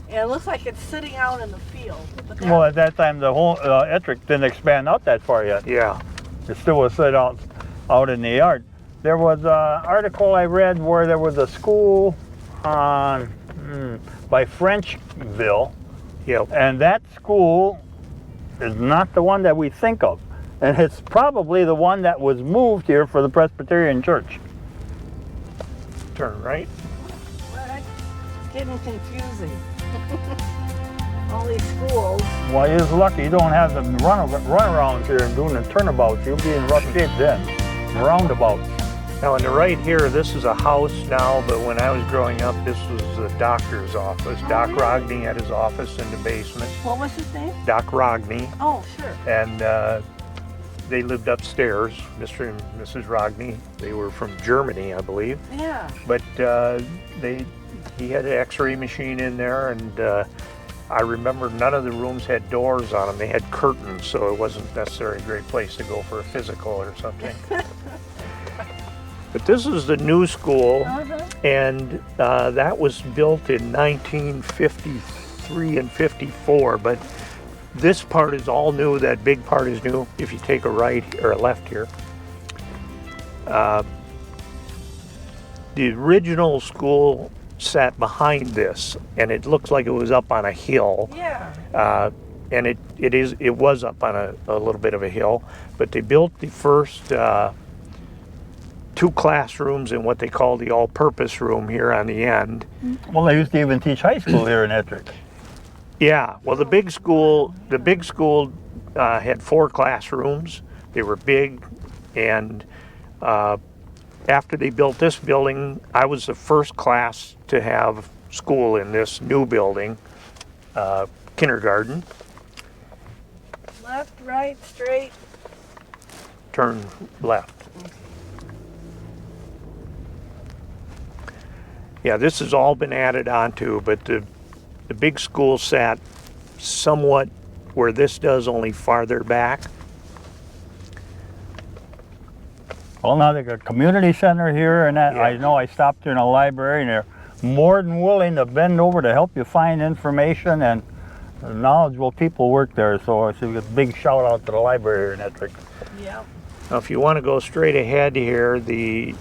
And it looks like it's sitting out in the field. But Well, at that time, the whole Ettrick didn't expand out that far yet. Yeah. It still was set out in the yard. There was an article I read where there was a school on by Frenchville, Yep. and that school is not the one that we think of, and it's probably the one that was moved here for the Presbyterian Church. Turn right. well, that's getting confusing. All these schools. Well, you're lucky you don't have the runarounds here and doing the turnabouts. You'll be in rough shape then. Roundabouts. Now on the right here, this is a house now, but when I was growing up, this was the doctor's office. Doc really? Rogney had his office in the basement. What was his name? Doc Rogney. Oh, sure. And they lived upstairs, Mr. and Mrs. Rogney. They were from Germany, I believe. Yeah. But he had an x-ray machine in there, and I remember none of the rooms had doors on them. They had curtains, so it wasn't necessarily a great place to go for a physical or something. But this is the new school, and that was built in 1953 and 54, but this part is all new. That big part is new. If you take a right or a left here. The original school sat behind this, and it looks like it was up on a hill. Yeah. And it was up on a little bit of a hill, but they built the first 2 classrooms in what they call the all-purpose room here on the end. Well, they used to even teach high school here in Ettrick. Yeah, well, the big school had 4 classrooms. They were big, and after they built this building, I was the first class to have school in this new building, kindergarten. Left, right, straight. Turn left. Yeah, this has all been added onto, but the big school sat somewhat where this does, only farther back. Well, now they got a community center here, and that Yeah. I know I stopped in a library, and they're more than willing to bend over to help you find information, and knowledgeable people work there. So it's a big shout out to the library here in Ettrick. Yep. Now, if you want to go straight ahead here, the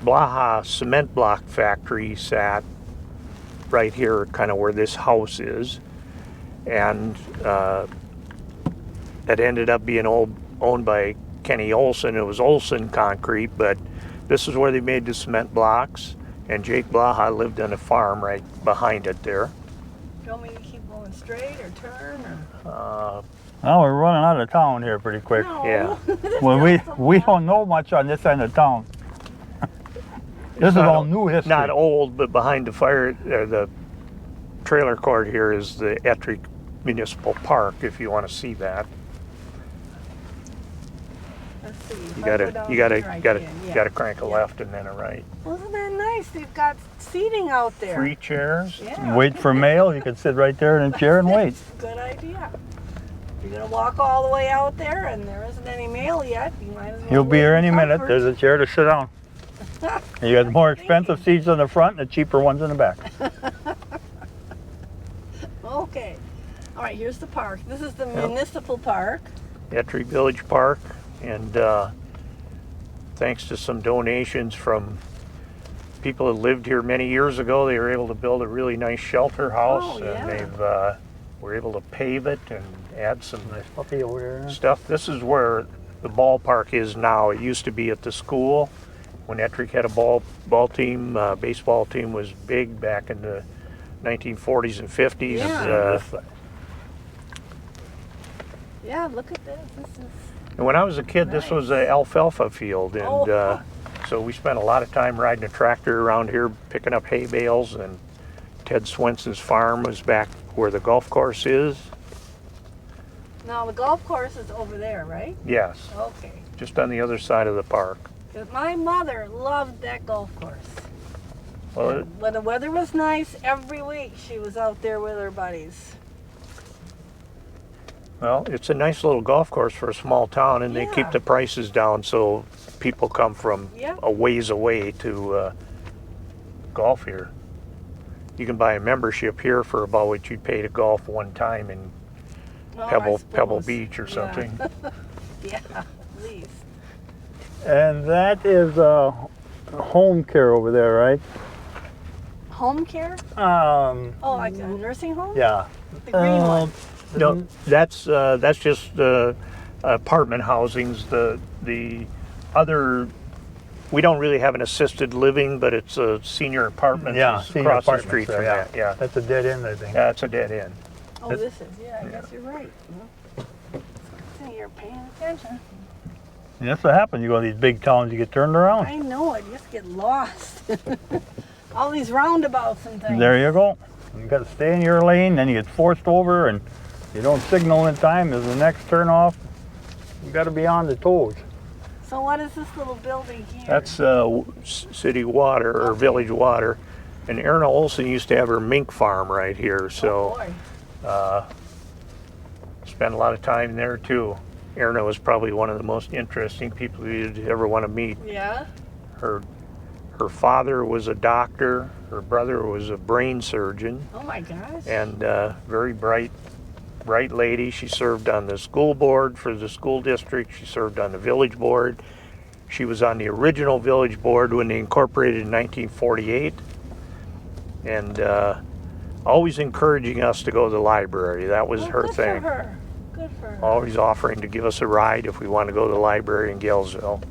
Blaha cement block factory sat right here, kind of where this house is, and it ended up being owned by Kenny Olson. It was Olson Concrete, but this is where they made the cement blocks, and Jake Blaha lived on a farm right behind it there. Do you want me to keep going straight or turn? Or? Well, we're running out of town here pretty quick. No. Yeah. Well, we don't know much on this end of town. This is all new history. Not old, but behind the trailer court here is the Ettrick Municipal Park, if you want to see that. Let's see. You if I gotta go down you gotta here, I you gotta can, you yeah. gotta crank a Yeah. left and then a right. Well, isn't that nice? They've got seating out there. 3 chairs. Yeah. Wait for mail. You can sit right there in a chair and wait. That's a good idea. You're gonna walk all the way out there, and there isn't any mail yet. You might as well. You'll be wait here in any minute. comfort. There's a chair to sit down. You got more expensive seats in the front and the cheaper ones in the back. Okay. All right. Here's the park. This is the municipal park. Ettrick Village Park, and thanks to some donations from people that lived here many years ago, they were able to build a really nice shelter house, Oh, yeah. and they've were able to pave it and add some Nice puppy over there. stuff. This is where the ballpark is now. It used to be at the school when Ettrick had a ball team. Baseball team was big back in the 1940s and 50s. Yeah. Yeah. Look at this. This is. And when I was a kid, this was an alfalfa field, and Oh. so we spent a lot of time riding a tractor around here, picking up hay bales. And Ted Swenson's farm was back where the golf course is. Now the golf course is over there, right? Yes, Okay. just on the other side of the park. 'Cause my mother loved that golf course. Well, When the weather was nice, every week she was out there with her buddies. it's a nice little golf course for a small town, and they keep Yeah. the prices down so people come from Yeah. a ways away to golf here. You can buy a membership here for about what you'd pay to golf one time in Oh, I Pebble suppose. Beach or Yeah. something. Yeah, at least. And that is home care over there, right? Home care? Um, Oh, like a nursing home? yeah. The green one. No, that's just apartment housings. The other, we don't really have an assisted living, but it's a senior apartment Yeah, senior across the apartments street there, from yeah. that. Yeah, That's a dead end, I think. yeah, it's a dead end. Oh, this is, yeah, I guess you're right. See, you're paying attention. And that's what happens. You go to these big towns, you get turned around. I know it, you just get lost. All these roundabouts and things. There you go. You got to stay in your lane, then you get forced over, and you don't signal in time. There's the next turn off. You got to be on the toes. So what is this little building here? That's city water or Okay. village water. And Erna Olson used to have her mink farm right here, Oh, so boy. spent a lot of time there too. Erna was probably one of the most interesting people you'd ever want to meet. Yeah? Her father was a doctor, her brother was a brain surgeon, Oh my gosh. and very bright lady. She served on the school board for the school district. She served on the village board. She was on the original village board when they incorporated in 1948, and always encouraging us to go to the library. That was Oh, her good thing. For her. Good for her. Always offering to give us a ride if we want to go to the library in Galesville.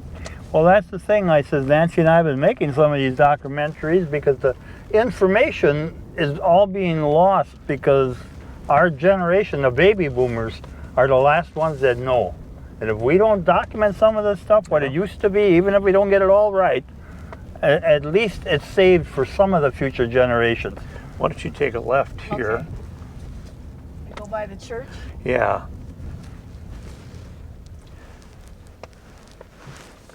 Well, that's the thing. I said, Nancy and I have been making some of these documentaries because the information is all being lost because our generation, the baby boomers, are the last ones that know. And if we don't document some of this stuff, what it used to be, even if we don't get it all right, at least it's saved for some of the future generations. Why don't you take a left here? Okay. You go by the church? Yeah.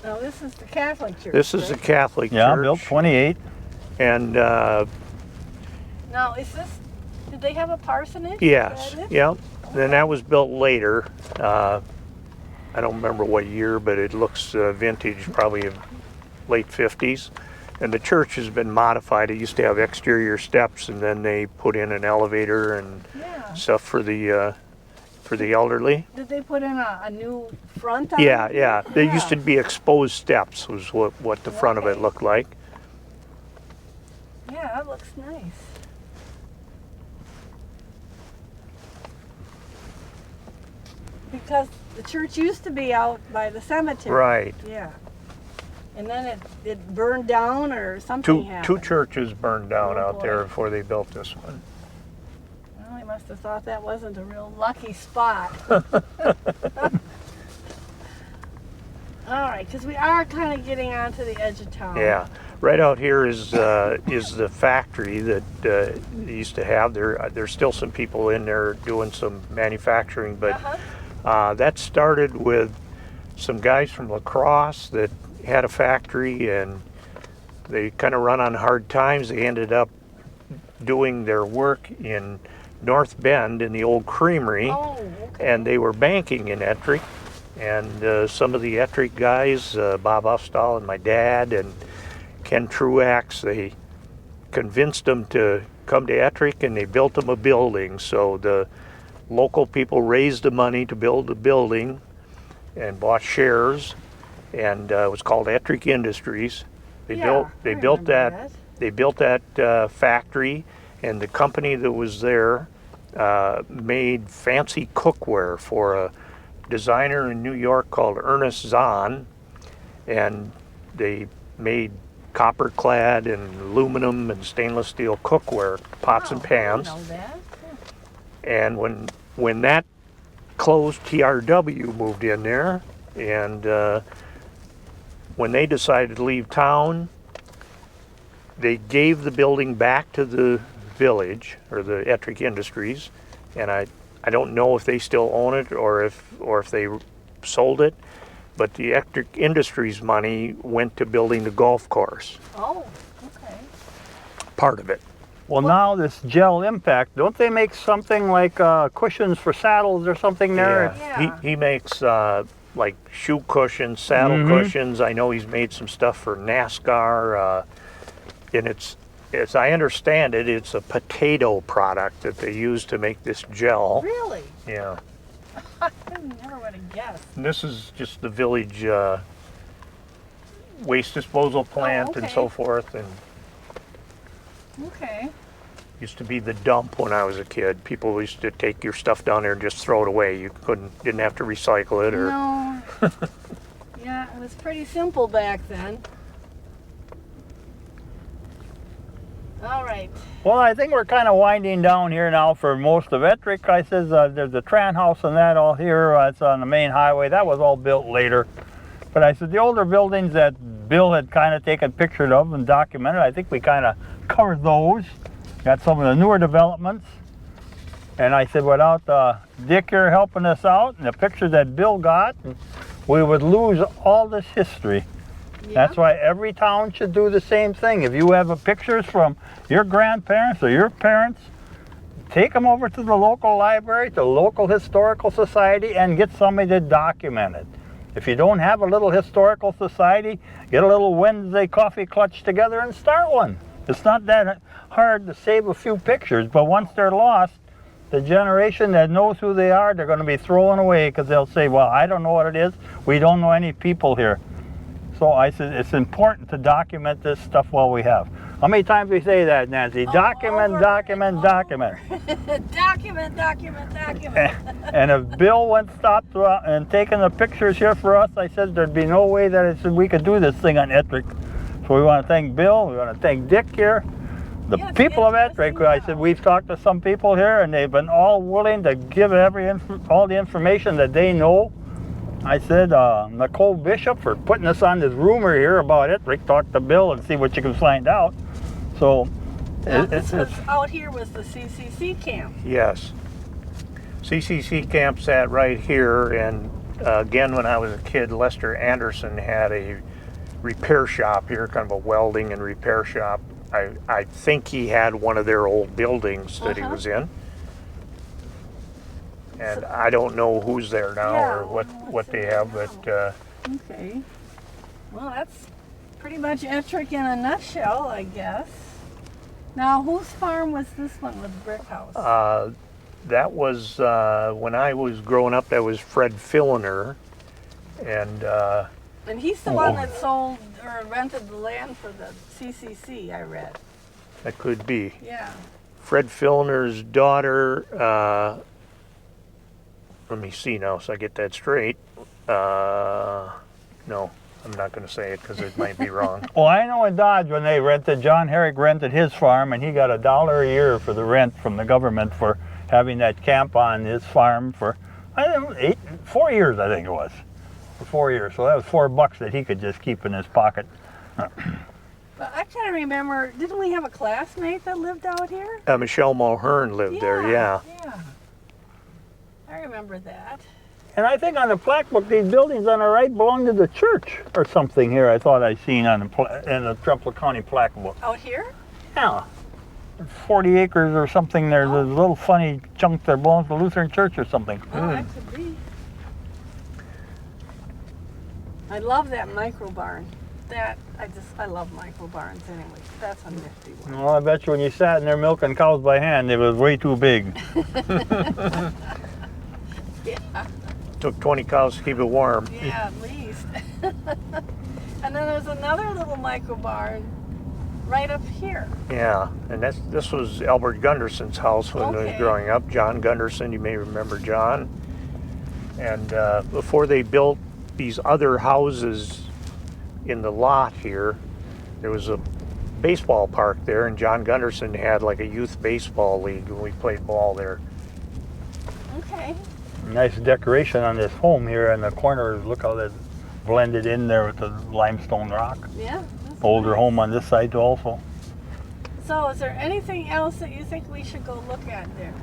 No, this is the Catholic church. This is the right? Catholic Yeah, church. built 28. And Now, is this, did they have a parsonage? yes, Is that it? yep. Then that was built later. I don't remember what year, but it looks vintage, probably of late 50s. And the church has been modified. It used to have exterior steps, and then they put in an elevator and Yeah. stuff for the elderly. Did they put in a new front on Yeah, it? yeah. There used to be exposed steps was what the front of it Okay. looked like. Yeah, that looks nice. Because the church used to be out by the cemetery. Right. Yeah. And then it burned down or something happened. Two churches burned down Oh, out there boy. before they built this one. Well, they must have thought that wasn't a real lucky spot. All right, because we are kind of getting onto the edge of town. Yeah, right out here is the factory that they used to have. There's still some people in there doing some manufacturing, but Uh-huh. that started with some guys from La Crosse that had a factory, and they kind of run on hard times. They ended up doing their work in North Bend in the old creamery, Oh, okay. and they were banking in Ettrick. And some of the Ettrick guys, Bob Ufstall and my dad and Ken Truax, they convinced them to come to Ettrick, and they built them a building. So the local people raised the money to build the building and bought shares, and it was called Ettrick Industries. They built that factory, and the company that was there made fancy cookware for a designer in New York called Ernest Zahn, and they made copper clad and aluminum and stainless steel cookware, pots and pans. I didn't know that. And when that closed, TRW moved in there, and when they decided to leave town, they gave the building back to the village, or the Ettrick Industries, and I don't know if they still own it or if they sold it, but the Ettrick Industries money went to building the golf course, Oh, okay. part of it. Well, now this gel impact, don't they make something like cushions for saddles or something there? Yeah. He makes like shoe cushions, saddle cushions. I know he's made some stuff for NASCAR, and it's, as I understand it, it's a potato product that they use to make this gel. Really? Yeah. I never would have guessed. And this is just the village waste disposal plant and okay. so forth, and Okay. used to be the dump when I was a kid. People used to take your stuff down there and just throw it away. You didn't have to recycle it or. No. Yeah, it was pretty simple back then. All right. Well, I think we're kind of winding down here now for most of Ettrick. I says there's a Tran house and that all here. It's on the main highway. That was all built later. But I said the older buildings that Bill had kind of taken pictures of and documented, I think we kind of covered those. Got some of the newer developments. And I said without Dick here helping us out and the pictures that Bill got, we would lose all this history. Yeah. That's why every town should do the same thing. If you have pictures from your grandparents or your parents, take them over to the local library, to the local historical society, and get somebody to document it. If you don't have a little historical society, get a little Wednesday coffee clutch together and start one. It's not that hard to save a few pictures, but once they're lost, the generation that knows who they are, they're going to be thrown away because they'll say, well, I don't know what it is. We don't know any people here. So I said, it's important to document this stuff while we have. How many times we say that, Nancy? Document, document, document. Document, document, document. And if Bill went stopped and taken the pictures here for us, I said there'd be no way that we could do this thing on Ettrick. So we want to thank Bill, we want to thank Dick here, the Yes, people of Ettrick. I said we've talked to some people here and they've been all willing to give all the information that they know. I said, Nicole Bishop for putting us on this rumor here about Ettrick. Talk to Bill and see what you can find out. So, Out here was the CCC camp. Yes. CCC camp sat right here, and again, when I was a kid, Lester Anderson had a repair shop here, kind of a welding and repair shop. I think he had one of their old buildings that he was in. And I don't know who's there now or what they have, but Okay. Well, that's pretty much Ettrick in a nutshell, I guess. Now, whose farm was this one with brick house? that was when I was growing up. That was Fred Filliner, and he's the one that sold or rented the land for the CCC, I read. that could be Yeah. Fred Filliner's daughter. Let me see now, so I get that straight. No, I'm not going to say it because it might be wrong. well, I know in Dodge when they rented, John Herrick rented his farm and he got $1 a year for the rent from the government for having that camp on his farm for, I don't know, 4 years I think it was. For 4 years, so that was $4 that he could just keep in his pocket. But I try to remember, didn't we have a classmate that lived out here? Michelle Mulhern lived there, yeah. Yeah. I remember that. And I think on the plaque book, these buildings on the right belong to the church or something here. I thought I seen on the in the Trempealeau County plaque book. Out here? Yeah, 40 acres or something. There's a little funny chunk that belongs to the Lutheran Church or something. Oh, that could be. I love that micro barn. I love micro barns anyway. That's a nifty one. Well, I bet you when you sat in there milking cows by hand, it was way too big. Yeah. Took 20 cows to keep it warm. Yeah, at least. And then there's another little micro barn right up here. Yeah, and this was Albert Gunderson's house when he was growing up. John Gunderson, you may remember John. And before they built these other houses in the lot here, there was a baseball park there, and John Gunderson had like a youth baseball league when we played ball there. Okay. Nice decoration on this home here in the corner. Look how that's blended in there with the limestone rock. Yeah. Older home on this side too also. So is there anything else that you think we should go look at there?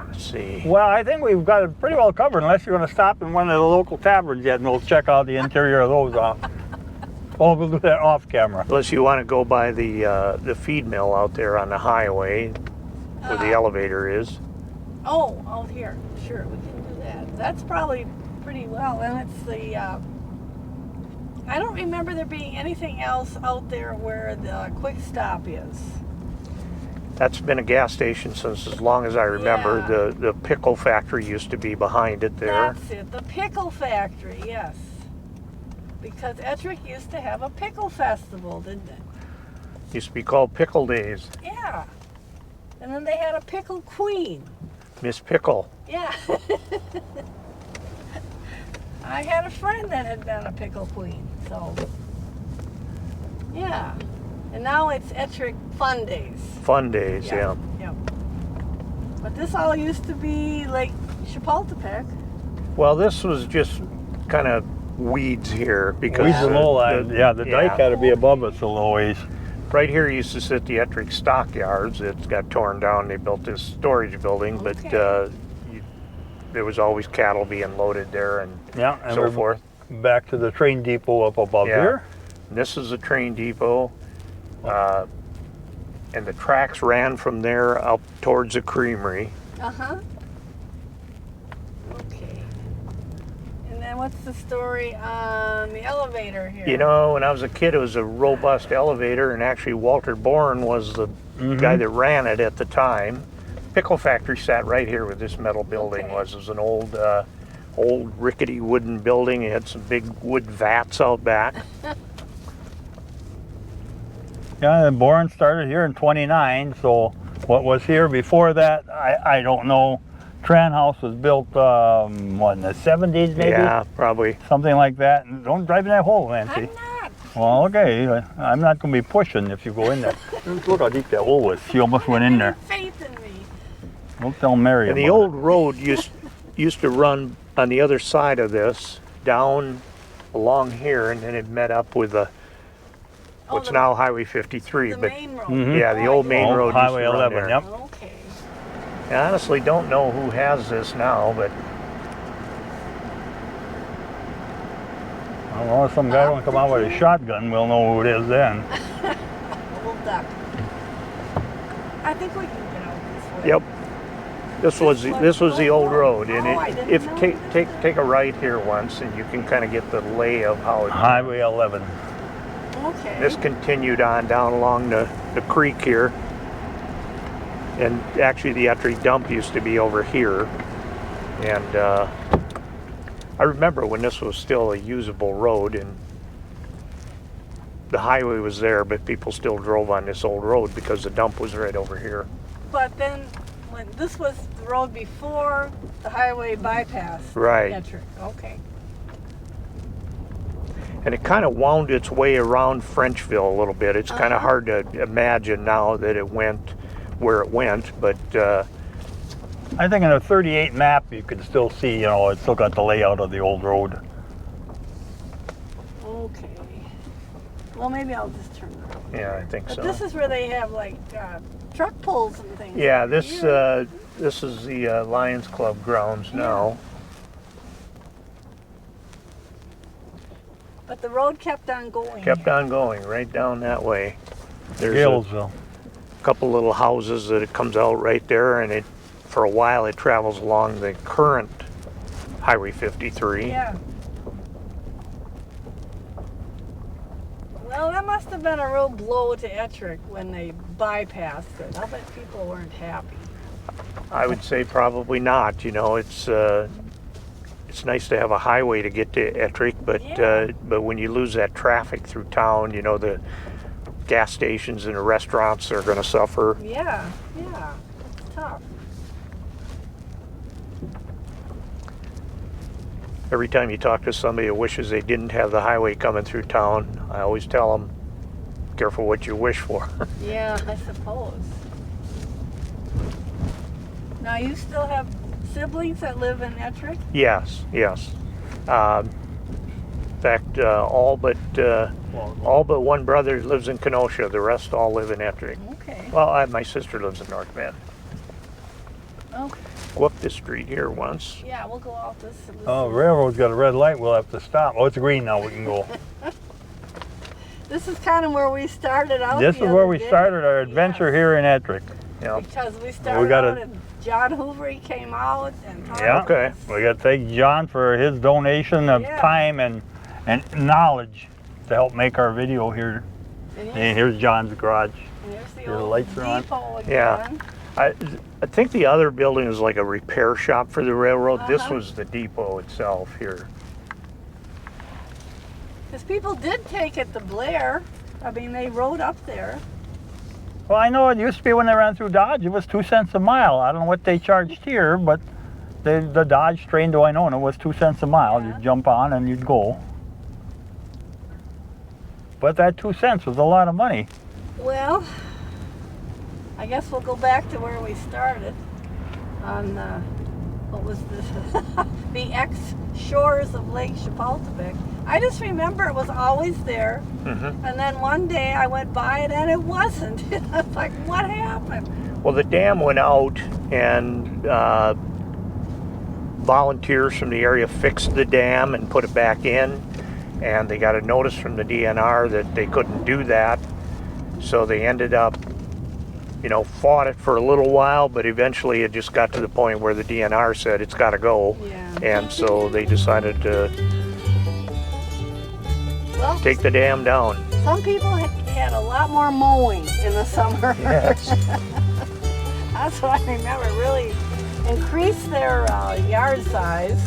Let's see. Well, I think we've got it pretty well covered unless you're going to stop in one of the local taverns yet and we'll check out the interior of those off. Oh, we'll do that off camera. Unless you want to go by the feed mill out there on the highway where the elevator is. Oh, out here. Sure, we can do that. That's probably pretty well. And it's the, I don't remember there being anything else out there where the Quick Stop is. That's been a gas station since as long as I remember. Yeah. The pickle factory used to be behind it there. That's it, the pickle factory, yes. Because Ettrick used to have a pickle festival, didn't it? Used to be called Pickle Days. Yeah. And then they had a pickle queen. Miss Pickle. Yeah. I had a friend that had been a pickle queen, so yeah. And now it's Ettrick Fun Days. Fun Days, yeah. Yep. But this all used to be Lake Chapultepec. Well, this was just kind of weeds here because Weeds and lowland. The dike had to be above us a little ways. right here used to sit the Ettrick stockyards. It's got torn down. They built this storage building, but there was always cattle being loaded there and so forth. Back to the train depot up above here. And this is the train depot. And the tracks ran from there up towards the creamery. Uh-huh. Okay. And then what's the story on the elevator here? You know, when I was a kid, it was a robust elevator, and actually Walter Bourne was the guy that ran it at the time. Pickle factory sat right here where this metal building was. It was an old rickety wooden building. It had some big wood vats out back. Yeah, and Bourne started here in 29, so what was here before that, I don't know. Tran House was built, what, in the 70s maybe? Yeah, probably. Something like that. And don't drive in that hole, Nancy. I'm not. Well, okay, I'm not going to be pushing if you go in there. Look how deep that hole was. She almost went in there. Faith in me. Don't tell Mary And about the old road used to run on the other side of this, down along here, and then it met up with what's now Highway 53. The But main road. yeah, the old main road. Highway used to run 11, there. yep. Okay. I honestly don't know who has this now, but I don't know if some guy won't come out with a shotgun, we'll know who it is then. A little duck. I think we can get out this way. yep. This was the old road, and Oh, I didn't if know take a right here once, and you can kind of get the lay of how it. Highway 11. Okay. This continued on down along the creek here, and actually the Ettrick dump used to be over here, and I remember when this was still a usable road, and the highway was there, but people still drove on this old road because the dump was right over here. But then, when this was the road before the highway bypass. Right. Ettrick. Okay. And it kind of wound its way around Frenchville a little bit. It's kind of hard to imagine now that it went where it went, but I think in a 38 map you can still see, you know, it's still got the layout of the old road. Okay. Well, maybe I'll just turn around. yeah, I think But so. this is where they have like truck pulls and things. Yeah, like this here. this is the Lions Club grounds now. But the road kept on going. Kept on going right down that way. There's Galesville. a couple little houses that it comes out right there, and it, for a while, it travels along the current Highway 53. Yeah. Well, that must have been a real blow to Ettrick when they bypassed it. I bet people weren't happy. I would say probably not. You know, it's nice to have a highway to get to Ettrick, but Yeah. but when you lose that traffic through town, you know, the gas stations and the restaurants are going to suffer. Yeah, yeah, it's tough. Every time you talk to somebody who wishes they didn't have the highway coming through town, I always tell them, careful what you wish for. Yeah, I suppose. Now, you still have siblings that live in Ettrick? Yes, yes. In fact, all but one brother lives in Kenosha. The rest all live in Ettrick. Okay. Well, my sister lives in North Bend. Okay. Go up this street here once. Yeah, we'll go off this. Oh, railroad's got a red light. We'll have to stop. Oh, it's green now. We can go. This is kind of where we started out. This the is where other we day. started our adventure Yes. here in Ettrick. Yeah. Because we started out and John Hoover, he came out and taught Yeah. Okay. us. We got to thank John for his donation of Yeah. time and knowledge to help make our video here. And And here's John's garage. here's the Your old lights are on. depot again. Yeah. I think the other building was like a repair shop for the railroad. This Uh-huh. was the depot itself here. Because people did take it to Blair. I mean, they rode up there. Well, I know it used to be when they ran through Dodge, it was 2 cents a mile. I don't know what they charged here, but the Dodge train to Winona was 2 cents a mile. Yeah. You'd jump on and you'd go. But that 2 cents was a lot of money. Well, I guess we'll go back to where we started on, what was this? The ex-shores of Lake Chapultepec. I just remember it was always there. Mm-hmm. And then one day I went by it and it wasn't. I was like, what happened? Well, the dam went out, and volunteers from the area fixed the dam and put it back in. And they got a notice from the DNR that they couldn't do that. So they ended up, you know, fought it for a little while, but eventually it just got to the point where the DNR said it's got to go. Yeah. And so they decided to Well, take the dam down. some people had a lot more mowing in the summer. Yes. That's what I remember. Really increased their yard size.